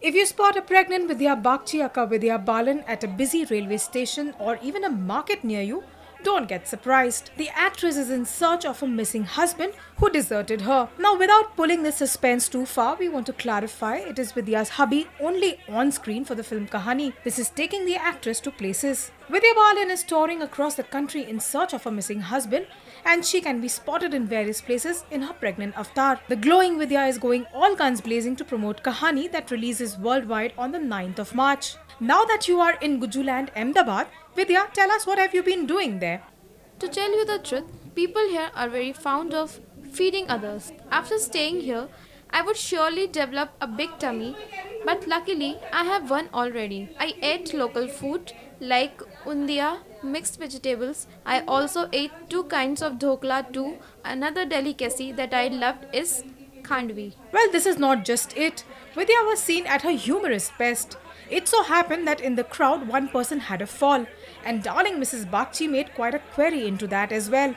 If you spot a pregnant Vidya Bagchi aka Vidya Balan at a busy railway station or even a market near you, don't get surprised. The actress is in search of a missing husband who deserted her. Now, without pulling the suspense too far, we want to clarify it is Vidya's hubby only on screen for the film Kahani. This is taking the actress to places. Vidya Balan is touring across the country in search of a missing husband, and she can be spotted in various places in her pregnant avatar. The glowing Vidya is going all guns blazing to promote Kahani that releases worldwide on the 9th of March. Now that you are in Gujuland, Ahmedabad, Vidya, tell us what have you been doing there? To tell you the truth, people here are very fond of feeding others. After staying here, I would surely develop a big tummy, but luckily I have one already. I ate local food like undia, mixed vegetables. I also ate two kinds of dhokla too. Another delicacy that I loved is khandvi. Well, this is not just it. Vidya was seen at her humorous best. It so happened that in the crowd, one person had a fall, and darling Mrs. Bagchi made quite a query into that as well.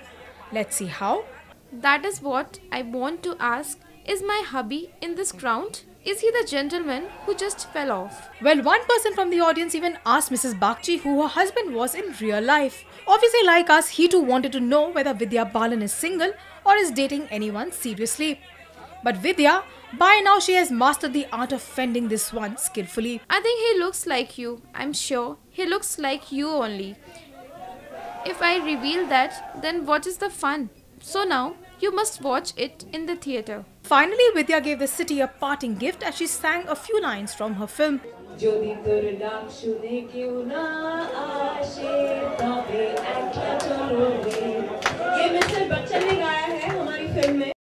Let's see how. That is what I want to ask. Is my hubby in this crowd? Is he the gentleman who just fell off? Well, one person from the audience even asked Mrs. Bagchi who her husband was in real life. Obviously, like us, he too wanted to know whether Vidya Balan is single or is dating anyone seriously. But Vidya, by now she has mastered the art of fending this one skillfully. I think he looks like you. I'm sure he looks like you only. If I reveal that, then what is the fun? So now, you must watch it in the theatre. Finally, Vidya gave the city a parting gift as she sang a few lines from her film.